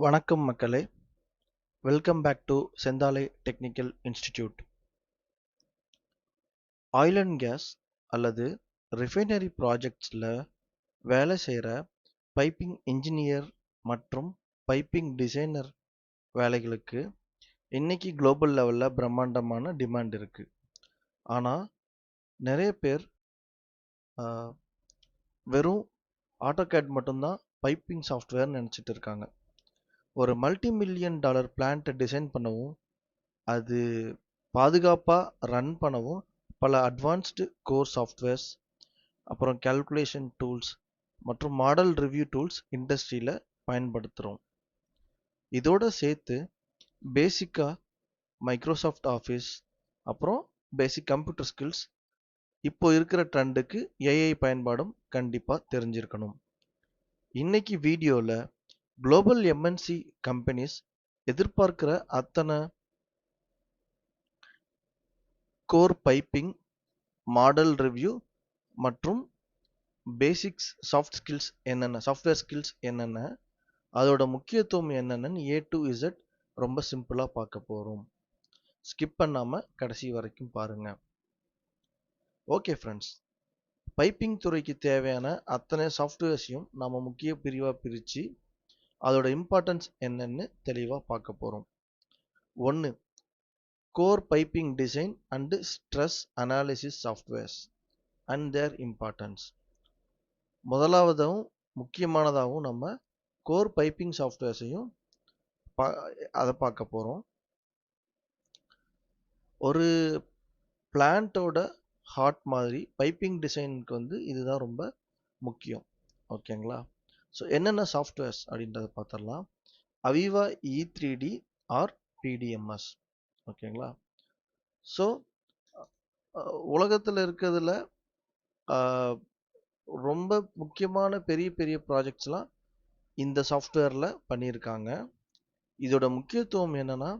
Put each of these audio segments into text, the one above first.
வணக்கம் மக்களே, welcome back to Senthalai technical institute. Oil and gas அல்லது ரிஃபைனரி ப்ராஜெக்ட்ஸில் வேலை செய்கிற பைப்பிங் இன்ஜினியர் மற்றும் பைப்பிங் டிசைனர் வேலைகளுக்கு இன்னைக்கு குளோபல் லெவலில் பிரம்மாண்டமான டிமாண்ட் இருக்குது. ஆனால் நிறைய பேர் வெறும் ஆட்டோகேட் மட்டும்தான் பைப்பிங் சாஃப்ட்வேர்னு நினச்சிட்டு இருக்காங்க. ஒரு மல்டி மில்லியன் டாலர் பிளான்ட்டை டிசைன் பண்ணவும் அது பாதுகாப்பாக ரன் பண்ணவும் பல அட்வான்ஸ்டு கோர் சாஃப்ட்வேர்ஸ், அப்புறம் கால்குலேஷன் டூல்ஸ் மற்றும் மாடல் ரிவ்யூ டூல்ஸ் இண்டஸ்ட்ரியில் பயன்படுத்துகிறோம். இதோட சேர்த்து பேசிக்காக மைக்ரோசாஃப்ட் ஆஃபீஸ், அப்புறம் பேசிக் கம்ப்யூட்டர் ஸ்கில்ஸ், இப்போ இருக்கிற ட்ரெண்டுக்கு ஏஐ பயன்பாடும் கண்டிப்பாக தெரிஞ்சிருக்கணும். இன்னைக்கு வீடியோவில் குளோபல் எம்என்சி கம்பெனிஸ் எதிர்பார்க்கிற அத்தனை கோர் பைப்பிங், மாடல் ரிவ்யூ மற்றும் பேசிக்ஸ் சாஃப்ட்வேர் ஸ்கில்ஸ் என்னென்ன, அதோட முக்கியத்துவம் என்னென்னு A to Z ரொம்ப சிம்பிளாக பார்க்க போகிறோம். ஸ்கிப் பண்ணாமல் கடைசி வரைக்கும் பாருங்க. ஓகே ஃப்ரெண்ட்ஸ், பைப்பிங் துறைக்கு தேவையான அத்தனை சாஃப்ட்வேர்ஸையும் நம்ம முக்கிய பிரிவாக பிரித்து அதோட இம்பார்ட்டன்ஸ் என்னன்னு தெளிவாக பார்க்க போகிறோம். 1. Core piping design and stress analysis softwares and their importance. முதலாவதாகவும் முக்கியமானதாகவும் நம்ம கோர் பைப்பிங் சாஃப்ட்வேர்ஸையும் அதை பார்க்க போகிறோம். ஒரு பிளான்ட்டோட ஹார்ட் மாதிரி பைப்பிங் டிசைனுக்கு இதுதான் ரொம்ப முக்கியம். ஓகேங்களா? ஸோ என்னென்ன சாஃப்ட்வேர்ஸ் அப்படின்றத பார்த்துடலாம். Aveva E3D or PDMS. ஓகேங்களா? ஸோ உலகத்தில் இருக்கிறதுல ரொம்ப முக்கியமான பெரிய பெரிய ப்ராஜெக்ட்ஸ்லாம் இந்த சாஃப்ட்வேரில் பண்ணியிருக்காங்க. இதோட முக்கியத்துவம் என்னன்னா,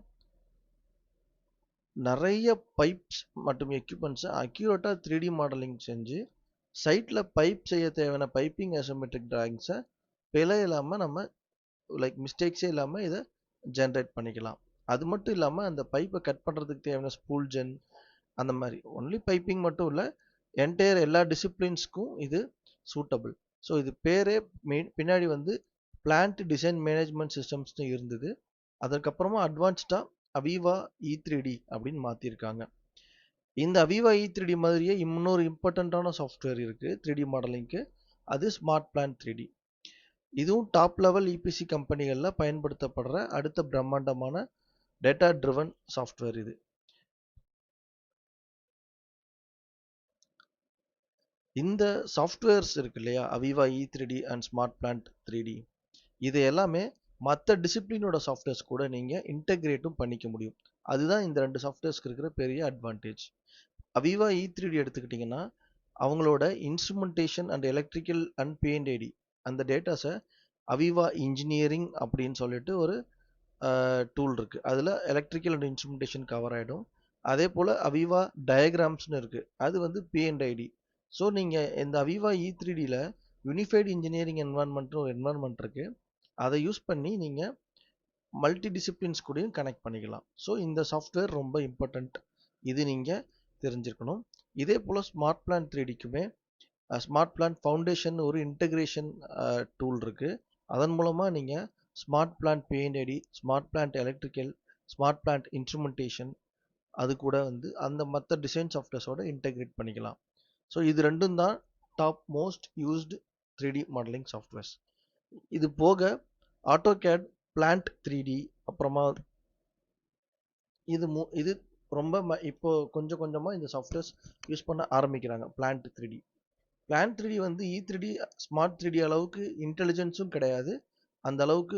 நிறைய பைப்ஸ் மற்றும் எக்யூப்மெண்ட்ஸை அக்யூரேட்டாக 3D மாடலிங் செஞ்சு சைட்டில் பைப் செய்ய தேவையான பைப்பிங் அசோமெட்ரிக் டிராயிங்ஸை பிழை இல்லாமல் நம்ம மிஸ்டேக்ஸே இல்லாமல் இதை ஜென்ரேட் பண்ணிக்கலாம். அது மட்டும் இல்லாமல் அந்த பைப்பை கட் பண்ணுறதுக்கு தேவையான ஸ்பூல் ஜென் அந்த மாதிரி ஒன்லி பைப்பிங் மட்டும் இல்லை, என்டையர் எல்லா டிசிப்ளின்ஸ்க்கும் இது சூட்டபிள். ஸோ இது பேரே பின்னாடி பிளான்ட் டிசைன் மேனேஜ்மெண்ட் சிஸ்டம்ஸ்னு இருந்தது. அதற்கப்புறமா அட்வான்ஸ்டாக அவிவா E3D அப்படின்னு மாற்றிருக்காங்க. இந்த அவிவா E3D மாதிரியே இன்னொரு இம்பார்ட்டண்ட்டான சாஃப்ட்வேர் இருக்குது 3D மாடலிங்க்கு. அது ஸ்மார்ட் பிளான்ட் 3D. இதுவும் டாப் லெவல் EPC கம்பெனிகளில் பயன்படுத்தப்படுற அடுத்த பிரம்மாண்டமான டேட்டா ட்ரிவன் சாஃப்ட்வேர் இது. இந்த சாஃப்ட்வேர்ஸ் இருக்கு இல்லையா, அவிவா E3D and smart plant 3D, இது எல்லாமே மற்ற டிசிப்ளினோட சாஃப்ட்வேர்ஸ் கூட நீங்கள் இன்டெகிரேட்டும் பண்ணிக்க முடியும். அதுதான் இந்த ரெண்டு சாஃப்ட்வேர்ஸ்க்கு இருக்கிற பெரிய அட்வான்டேஜ். அவிவா E3D எடுத்துக்கிட்டிங்கன்னா அவங்களோட instrumentation and electrical and P&ID அந்த டேட்டாஸை அவிவா இன்ஜினியரிங் அப்படின்னு சொல்லிட்டு ஒரு டூல் இருக்குது. அதில் எலக்ட்ரிக்கல் அண்ட் இன்ஸ்ட்ருமெண்டேஷன் கவர் ஆகிடும். அதே போல் அவிவா டயக்ராம்ஸ்னு இருக்குது, அது P&ID. ஸோ நீங்கள் இந்த அவிவா E3Dயில் யூனிஃபைடு இன்ஜினியரிங் என்வான்மெண்ட்னு ஒரு என்வான்மெண்ட் இருக்குது. அதை யூஸ் பண்ணி நீங்கள் மல்டி டிசிப்ளின்ஸ் கூடயும் கனெக்ட் பண்ணிக்கலாம். ஸோ இந்த சாஃப்ட்வேர் ரொம்ப இம்பார்ட்டண்ட், இது நீங்கள் தெரிஞ்சிருக்கணும். இதே போல் ஸ்மார்ட் பிளான்ட் 3Dக்குமே ஸ்மார்ட் பிளான்ட் ஃபவுண்டேஷன் ஒரு இன்டகிரேஷன் டூல் இருக்குது. அதன் மூலமாக நீங்கள் Smart Plant P&ID, Smart Plant electrical, Smart Plant instrumentation அது கூட அந்த மற்ற டிசைன் சாஃப்ட்வேர்ஸோட இன்டகிரேட் பண்ணிக்கலாம். ஸோ இது ரெண்டும் தான் top most used 3D modelling softwares. இது போக ஆட்டோகேட், பிளான்ட் 3D, அப்புறமா இது ரொம்ப இப்போ கொஞ்சம் கொஞ்சமாக இந்த சாஃப்ட்வேர்ஸ் யூஸ் பண்ண ஆரம்பிக்கிறாங்க. Plant 3D E3D smart 3D அளவுக்கு இன்டெலிஜென்ஸும் கிடையாது, அந்த அளவுக்கு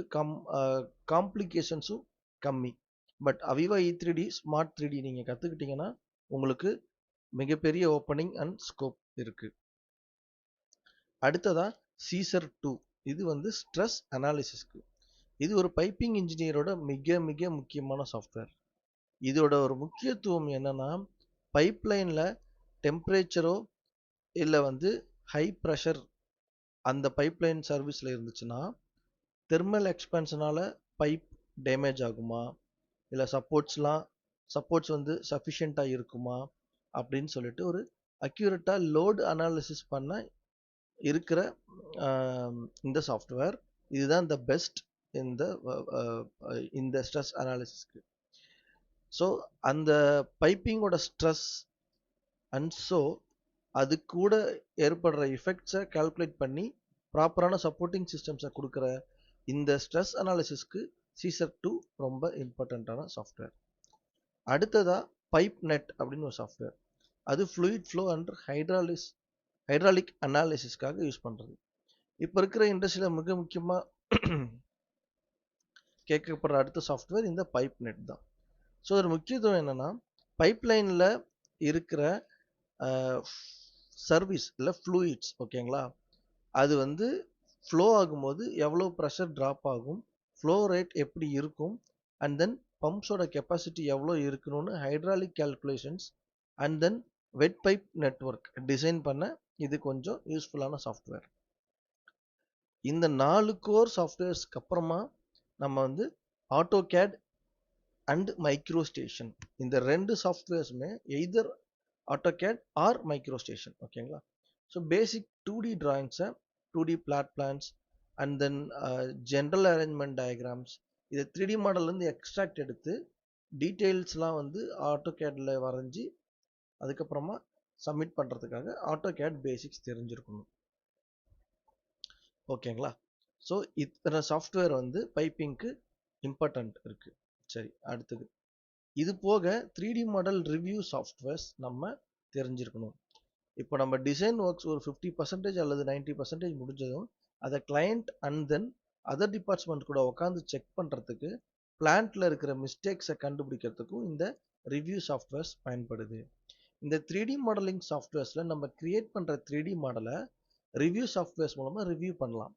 காம்ப்ளிகேஷன்ஸும் கம்மி. பட் அவிவா E3D ஸ்மார்ட் 3D நீங்கள் கற்றுக்கிட்டிங்கன்னா உங்களுக்கு மிகப்பெரிய ஓப்பனிங் அண்ட் ஸ்கோப் இருக்குது. அடுத்ததாக சீசர் 2, இது ஸ்ட்ரெஸ் அனாலிசிஸ்க்கு. இது ஒரு பைப்பிங் இன்ஜினியரோட மிக மிக முக்கியமான சாஃப்ட்வேர். இதோட ஒரு முக்கியத்துவம் என்னன்னா, பைப்லைனில் டெம்பரேச்சரோ இல்லை ஹை ப்ரெஷர் அந்த பைப்லைன் சர்வீஸில் இருந்துச்சுன்னா தெர்மல் எக்ஸ்பென்ஷனால் பைப் டேமேஜ் ஆகுமா, இல்லை சப்போர்ட்ஸ் வந்து சஃபிஷியண்ட்டாக இருக்குமா அப்படின்னு சொல்லிட்டு ஒரு அக்யூரேட்டாக லோடு அனாலிசிஸ் பண்ண இருக்கிற இந்த சாஃப்ட்வேர் இதுதான் த பெஸ்ட் இந்த இந்த ஸ்ட்ரெஸ் அனாலிசிஸ்க்கு. ஸோ அந்த பைப்பிங்கோட ஸ்ட்ரெஸ் அண்ட் ஸோ அது கூட ஏற்படுற எஃபெக்ட்ஸை கால்குலேட் பண்ணி ப்ராப்பரான சப்போர்ட்டிங் சிஸ்டம்ஸை கொடுக்குற இந்த ஸ்ட்ரெஸ் அனாலிசிஸ்க்கு சீசர் 2 ரொம்ப இம்பார்ட்டண்ட்டான சாஃப்ட்வேர். அடுத்ததா பைப் நெட் அப்படின்னு ஒரு சாஃப்ட்வேர். அது ஃப்ளூயிட் ஃப்ளோ அண்ட் ஹைட்ராலிக் அனாலிசிஸ்க்காக யூஸ் பண்ணுறது. இப்போ இருக்கிற இண்டஸ்ட்ரியில் மிக முக்கியமாக கேட்கப்படுற அடுத்த சாஃப்ட்வேர் இந்த பைப் நெட் தான். ஸோ அதோட முக்கியத்துவம் என்னென்னா, பைப்லைனில் இருக்கிற சர்வீஸ் இல்லை ஃப்ளூயிட்ஸ் ஓகேங்களா, அது வந்து ஃப்ளோ ஆகும்போது எவ்வளோ ப்ரெஷர் ட்ராப் ஆகும், ஃப்ளோ ரேட் எப்படி இருக்கும், அண்ட் தென் பம்ப்ஸோட கெப்பாசிட்டி எவ்வளோ இருக்கணும்னு hydraulic calculations and then wet pipe network design பண்ண இது கொஞ்சம் யூஸ்ஃபுல்லான சாஃப்ட்வேர். இந்த 4 கோர் சாஃப்ட்வேர்ஸ்க்கு அப்புறமா நம்ம வந்து ஆட்டோகேட் அண்ட் மைக்ரோ ஸ்டேஷன், இந்த 2 சாஃப்ட்வேர்ஸுமே either AutoCAD or MicroStation ஓகேங்களா. ஸோ பேசிக் 2D டிராயிங்ஸை 2D plot plans and then general arrangement diagrams இதை 3D மாடல்லேருந்து எக்ஸ்ட்ராக்ட் எடுத்து டீட்டெயில்ஸ்லாம் வந்து ஆட்டோகேடில் வரைஞ்சி அதுக்கப்புறமா சப்மிட் பண்ணுறதுக்காக ஆட்டோகேட் பேசிக்ஸ் தெரிஞ்சிருக்கணும் ஓகேங்களா. ஸோ இத்தனை சாஃப்ட்வேர் வந்து பைப்பிங்க்கு இம்பார்ட்டண்ட் இருக்குது. சரி, அடுத்தது இது போக 3D மாடல் ரிவ்யூ சாஃப்ட்வேர்ஸ் நம்ம தெரிஞ்சிருக்கணும். இப்போ நம்ம டிசைன் ஒர்க்ஸ் ஒரு 50% அல்லது 90% முடிஞ்சதும் அதை client and then other department கூட உட்காந்து செக் பண்ணுறதுக்கு, பிளான்ட்ல இருக்கிற மிஸ்டேக்ஸை கண்டுபிடிக்கிறதுக்கும் இந்த ரிவ்யூ சாஃப்ட்வேர்ஸ் பயன்படுது. இந்த 3D மாடலிங் சாஃப்ட்வேர்ஸில் நம்ம கிரியேட் பண்ணுற 3D மாடலை ரிவ்யூ சாஃப்ட்வேர்ஸ் மூலமாக ரிவ்யூ பண்ணலாம்.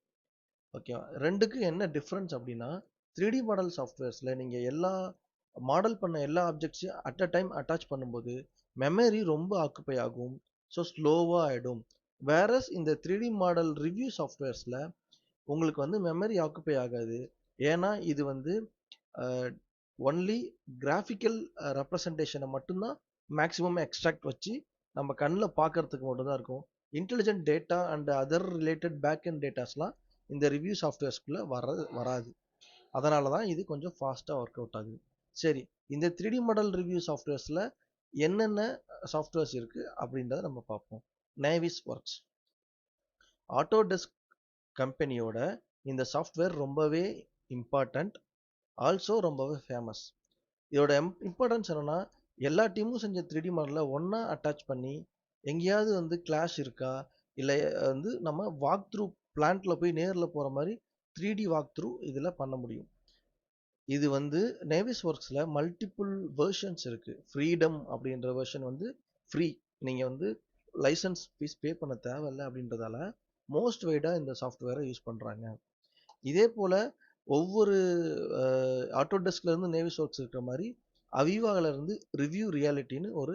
ஓகேவா. ரெண்டுக்கும் என்ன டிஃப்ரென்ஸ் அப்படின்னா, 3D மாடல் சாஃப்ட்வேர்ஸில் நீங்கள் மாடல் பண்ண எல்லா ஆப்ஜெக்ட்ஸையும் அட் அ டைம் அட்டாச் பண்ணும்போது மெமரி ரொம்ப ஆக்குப்பை ஆகும், ஸோ ஸ்லோவாக ஆகிடும். வேறஸ் இந்த 3D மாடல் ரிவ்யூ சாஃப்ட்வேர்ஸில் உங்களுக்கு வந்து மெமரி ஆக்குப்பை ஆகாது. ஏன்னா இது வந்து ஒன்லி கிராஃபிக்கல் ரெப்ரசன்டேஷனை மட்டும்தான் மேக்ஸிமம் எக்ஸ்ட்ராக்ட் வச்சு நம்ம கண்ணில் பார்க்கறதுக்கு மட்டும்தான் இருக்கும். Intelligent data and other related back and டேட்டாஸ்லாம் இந்த ரிவ்யூ சாஃப்ட்வேர்ஸ்குள்ளே வராது. அதனால தான் இது கொஞ்சம் ஃபாஸ்ட்டாக ஒர்க் அவுட் ஆகுது. சரி, இந்த 3D மாடல் ரிவ்யூ சாஃப்ட்வேர்ஸில் என்னென்ன சாஃப்ட்வேர்ஸ் இருக்குது அப்படின்றத நம்ம பார்ப்போம். நேவிஸ் ஒர்க்ஸ் ஆட்டோடெஸ்க் கம்பெனியோட இந்த சாஃப்ட்வேர் ரொம்பவே இம்பார்ட்டண்ட், ஆல்சோ ரொம்பவே ஃபேமஸ். இதோட இம்பார்ட்டன்ஸ் என்னென்னா, எல்லா டீமும் செஞ்ச 3D மாடலை ஒன்றா அட்டாச் பண்ணி எங்கேயாவது வந்து கிளாஷ் இருக்கா, இல்லை வந்து நம்ம வாக் த்ரூ பிளான்ட்ல போய் நேரில் போகிற மாதிரி 3D வாக் த்ரூ இதில் பண்ண முடியும். இது வந்து நேவிஸ் ஒர்க்ஸில் மல்டிபிள் வெர்ஷன்ஸ் இருக்குது. ஃப்ரீடம் அப்படின்ற வெர்ஷன் வந்து ஃப்ரீ, நீங்கள் வந்து லைசன்ஸ் ஃபீஸ் பே பண்ண தேவையில்லை அப்படின்றதால மோஸ்ட் வைடாக இந்த சாஃப்ட்வேரை யூஸ் பண்ணுறாங்க. இதே போல் ஒவ்வொரு ஆட்டோடெஸ்க்லேருந்து நேவிஸ் ஒர்க்ஸ் இருக்கிற மாதிரி அவிவாவிலேருந்து ரிவ்யூ ரியாலிட்டின்னு ஒரு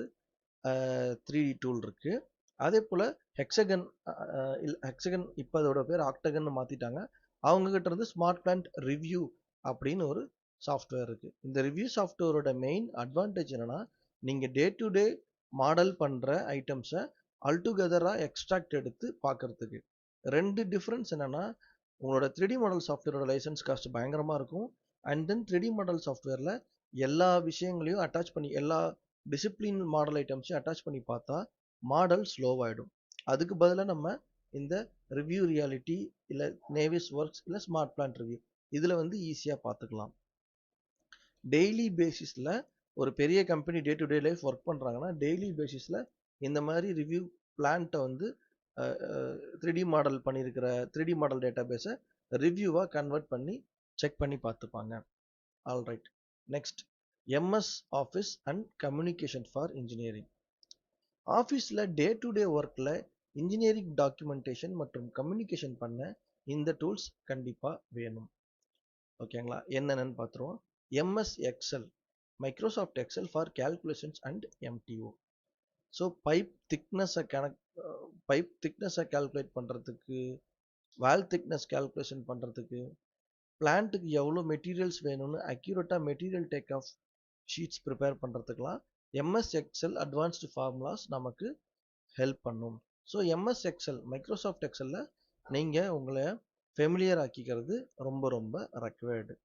3D டூல் இருக்குது. அதே போல் ஹெக்ஸகன் இப்போ அதோட பேர் ஆக்டகன் மாற்றிட்டாங்க. அவங்ககிட்ட இருந்து ஸ்மார்ட் பிளான்ட் ரிவ்யூ அப்படின்னு ஒரு சாஃப்ட்வேர் இருக்குது. இந்த ரிவ்யூ சாஃப்ட்வேரோட மெயின் அட்வான்டேஜ் என்னென்னா, நீங்கள் டே டு டே மாடல் பண்ணுற ஐட்டம்ஸை அல்டுகெதராக எக்ஸ்ட்ராக்ட் எடுத்து பார்க்குறதுக்கு. ரெண்டு டிஃப்ரென்ஸ் என்னென்னா, உங்களோட 3D மாடல் சாஃப்ட்வேரோட லைசன்ஸ் காஸ்ட் பயங்கரமாக இருக்கும். அண்ட் தென் 3D மாடல் சாஃப்ட்வேரில் எல்லா விஷயங்களையும் அட்டாச் பண்ணி எல்லா டிசிப்ளின் மாடல் ஐட்டம்ஸையும் அட்டாச் பண்ணி பார்த்தா மாடல் ஸ்லோவாகிடும். அதுக்கு பதிலாக நம்ம இந்த ரிவ்யூ ரியாலிட்டி இல்லை நேவிஸ் ஒர்க்ஸ் இல்லை ஸ்மார்ட் பிளான்ட் ரிவ்யூ இதில் வந்து ஈஸியாக பார்த்துக்கலாம். டெய்லி பேசிஸில் ஒரு பெரிய company day to day life work பண்ணுறாங்கன்னா டெய்லி பேசிஸில் இந்த மாதிரி ரிவ்யூ பிளான்ட்டை வந்து 3D மாடல் பண்ணியிருக்கிற 3D மாடல் டேட்டா பேஸை ரிவ்யூவாக கன்வெர்ட் பண்ணி செக் பண்ணி பார்த்துப்பாங்க. Alright, next MS office and communication for engineering. ஆஃபீஸில் டே டு டே ஒர்க்கில் இன்ஜினியரிங் டாக்குமெண்டேஷன் மற்றும் கம்யூனிகேஷன் பண்ண இந்த டூல்ஸ் கண்டிப்பாக வேணும். ஓகேங்களா, என்னென்னு பார்த்துருவோம். MS Excel, Microsoft Excel for calculations and MTO. So pipe திக்னஸை கால்குலேட் பண்ணுறதுக்கு, வால் திக்னஸ் கால்குலேஷன் பண்ணுறதுக்கு, பிளான்ட்டுக்கு எவ்வளோ மெட்டீரியல்ஸ் வேணும்னு அக்யூரேட்டாக material take off sheets prepare பண்ணுறதுக்கெலாம் எம்எஸ் எக்ஸல் அட்வான்ஸ்டு ஃபார்முலாஸ் நமக்கு ஹெல்ப் பண்ணும். ஸோ எம்எஸ் எக்ஸல் மைக்ரோசாஃப்ட் எக்ஸலில் நீங்கள் உங்களை ஃபெமிலியர் ஆக்கிக்கிறது ரொம்ப ரொம்ப ரெக்வயர்டு.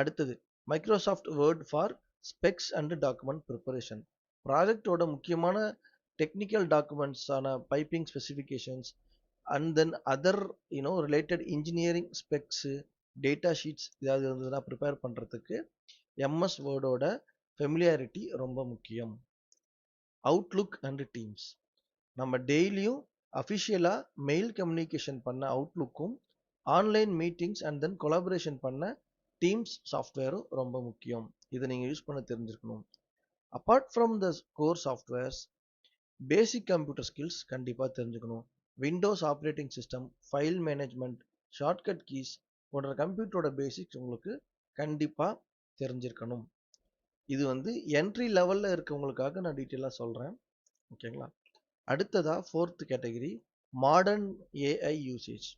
அடுத்தது Microsoft Word for specs and document preparation. ப்ராஜெக்டோட முக்கியமான டெக்னிக்கல் டாக்குமெண்ட்ஸான piping specifications and then other related engineering specs data sheets ஏதாவது இருந்ததுன்னா ப்ரிப்பேர் பண்ணுறதுக்கு எம்எஸ் வேர்டோட ஃபெமிலியாரிட்டி ரொம்ப முக்கியம். Outlook and Teams. நம்ம டெய்லியும் அஃபிஷியலாக மெயில் கம்யூனிகேஷன் பண்ண அவுட்லுக்கும் online meetings and then collaboration பண்ண டீம்ஸ் சாஃப்ட்வேரும் ரொம்ப முக்கியம். இதை நீங்கள் யூஸ் பண்ண தெரிஞ்சிருக்கணும். Apart from the core softwares, basic computer skills கண்டிப்பாக தெரிஞ்சுக்கணும். Windows operating system, file management, shortcut keys போன்ற கம்ப்யூட்டரோட பேசிக்ஸ் உங்களுக்கு கண்டிப்பாக தெரிஞ்சிருக்கணும். இது என்ட்ரி லெவலில் இருக்கவங்களுக்காக நான் டீட்டெயிலாக சொல்கிறேன். ஓகேங்களா? அடுத்ததா 4th category modern AI usage.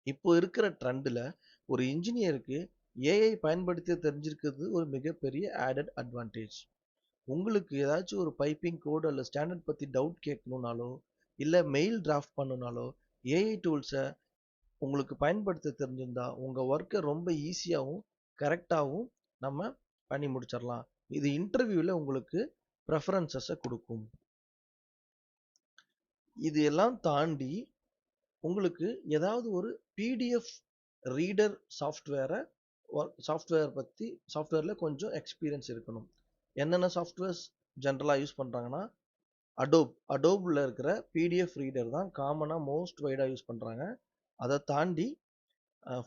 இப்போ இருக்கிற ட்ரெண்டில் ஒரு இன்ஜினியருக்கு ஏஐ பயன்படுத்தி தெரிஞ்சிருக்கிறது ஒரு மிகப்பெரிய ஆடட் அட்வான்டேஜ். உங்களுக்கு ஏதாச்சும் ஒரு பைப்பிங் கோட் அல்ல ஸ்டாண்டர்ட் பற்றி டவுட் கேட்கணுன்னாலோ இல்லை மெயில் டிராஃப்ட் பண்ணணுனாலோ ஏஐ டூல்ஸை உங்களுக்கு பயன்படுத்த தெரிஞ்சிருந்தா உங்கள் ஒர்க்கை ரொம்ப ஈஸியாகவும் கரெக்டாகவும் நம்ம பண்ணி முடிச்சிடலாம். இது இன்டர்வியூவில் உங்களுக்கு ப்ரெஃபரன்சஸை கொடுக்கும். இது எல்லாம் தாண்டி உங்களுக்கு ஏதாவது ஒரு பிடிஎஃப் ரீடர் சாஃப்ட்வேரில் கொஞ்சம் எக்ஸ்பீரியன்ஸ் இருக்கணும். என்னென்ன சாஃப்ட்வேர்ஸ் ஜென்ரலாக யூஸ் பண்ணுறாங்கன்னா அடோபில் இருக்கிற பிடிஎஃப் ரீடர் தான் காமனாக மோஸ்ட் வைடாக யூஸ் பண்ணுறாங்க. அதை தாண்டி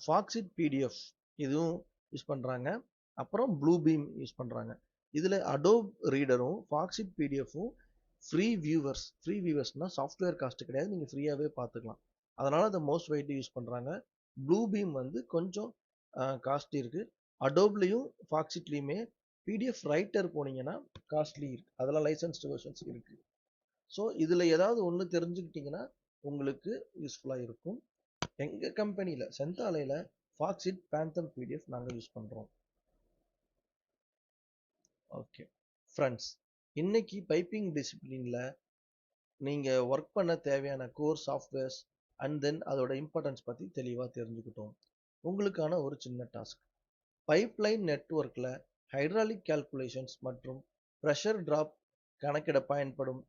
ஃபாக்ஸிட் பிடிஎஃப் இதுவும் யூஸ் பண்ணுறாங்க. அப்புறம் ப்ளூ பீம் யூஸ் பண்ணுறாங்க. இதில் அடோப் ரீடரும் ஃபாக்ஸிட் பிடிஎஃப்பும் ஃப்ரீ வியூவர்ஸ்னால் சாஃப்ட்வேர் காஸ்ட்டு கிடையாது, நீங்கள் ஃப்ரீயாகவே பார்த்துக்கலாம். அதனால் அதை மோஸ்ட் வைடு யூஸ் பண்ணுறாங்க. ப்ளூ பீம் கொஞ்சம் காஸ்ட்லி இருக்குது. அடோப்லேயும் ஃபாக்ஸிட்லேயுமே பிடிஎஃப் ரைட்டர் போனீங்கன்னா காஸ்ட்லி இருக்குது. அதெல்லாம் லைசன்ஸ்டு வெர்ஷன்ஸ் இருக்குது. ஸோ இதில் ஏதாவது ஒன்று தெரிஞ்சுக்கிட்டிங்கன்னா உங்களுக்கு யூஸ்ஃபுல்லாக இருக்கும். எங்கள் கம்பெனியில் செந்தாலையில் ஃபாக்ஸிட் பேந்தம் பிடிஎஃப் நாங்கள் யூஸ் பண்ணுறோம். ஓகே ஃப்ரெண்ட்ஸ், இன்னைக்கு பைப்பிங் டிசிப்ளினில் நீங்கள் ஒர்க் பண்ண தேவையான கோர் சாஃப்ட்வேர்ஸ் அண்ட் தென் அதோட இம்பார்ட்டன்ஸ் பற்றி தெளிவாக தெரிஞ்சுக்கிட்டோம். உங்களுக்கான ஒரு சின்ன டாஸ்க். பைப்லைன் நெட்வொர்க்கில் ஹைட்ராலிக் கால்குலேஷன்ஸ் மற்றும் ப்ரெஷர் ட்ராப் கணக்கிட பயன்படும்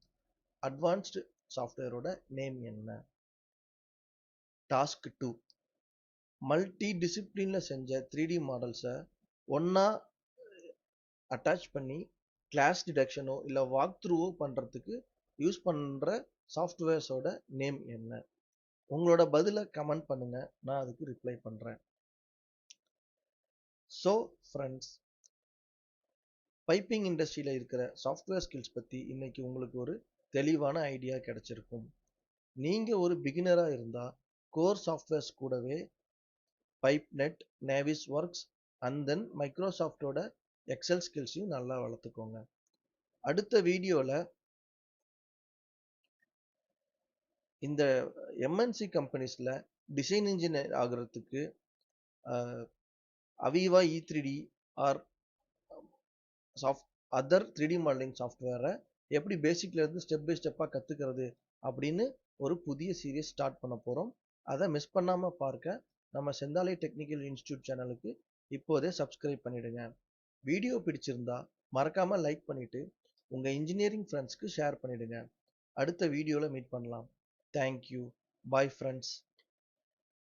அட்வான்ஸ்டு சாஃப்ட்வேரோட நேம் என்ன? டாஸ்க் 2. மல்டி டிசிப்ளினில் செஞ்ச 3D மாடல்ஸை ஒன்றா அட்டாச் பண்ணி கிளாஸ் டிடெக்ஷனோ இல்லை வாக் த்ரூவோ பண்ணுறதுக்கு யூஸ் பண்ணுற சாஃப்ட்வேர்ஸோட நேம் என்ன? உங்களோட பதிலை கமெண்ட் பண்ணுங்க, நான் அதுக்கு ரிப்ளை பண்ணுறேன். ஸோ ஃப்ரெண்ட்ஸ், பைப்பிங் இண்டஸ்ட்ரியில் இருக்கிற சாஃப்ட்வேர் ஸ்கில்ஸ் பற்றி இன்னைக்கு உங்களுக்கு ஒரு தெளிவான ஐடியா கிடைச்சிருக்கும். நீங்கள் ஒரு பிகினராக இருந்தால் கோர் சாஃப்ட்வேர்ஸ் கூடவே PipeNet, Navisworks and then மைக்ரோசாஃப்டோட எக்ஸல் ஸ்கில்ஸையும் நல்லா வளர்த்துக்கோங்க. அடுத்த வீடியோவில் இந்த எம்என்சி கம்பெனிஸில் டிசைன் இன்ஜினியர் ஆகிறதுக்கு அவிவா E3D R other 3D modelling சாஃப்ட்வேரை எப்படி பேசிக்லேருந்து ஸ்டெப் பை ஸ்டெப்பாக கற்றுக்கிறது அப்படின்னு ஒரு புதிய சீரீஸ் ஸ்டார்ட் பண்ண போகிறோம். அதை மிஸ் பண்ணாமல் பார்க்க நம்ம செந்தாலை டெக்னிக்கல் இன்ஸ்டியூட் சேனலுக்கு இப்போதே சப்ஸ்கிரைப் பண்ணிடுங்க. வீடியோ பிடிச்சிருந்தா மறக்காமல் லைக் பண்ணிவிட்டு உங்கள் இன்ஜினியரிங் ஃப்ரெண்ட்ஸ்க்கு ஷேர் பண்ணிடுங்க. அடுத்த வீடியோவில் மீட் பண்ணலாம். தேங்க்யூ. Bye friends.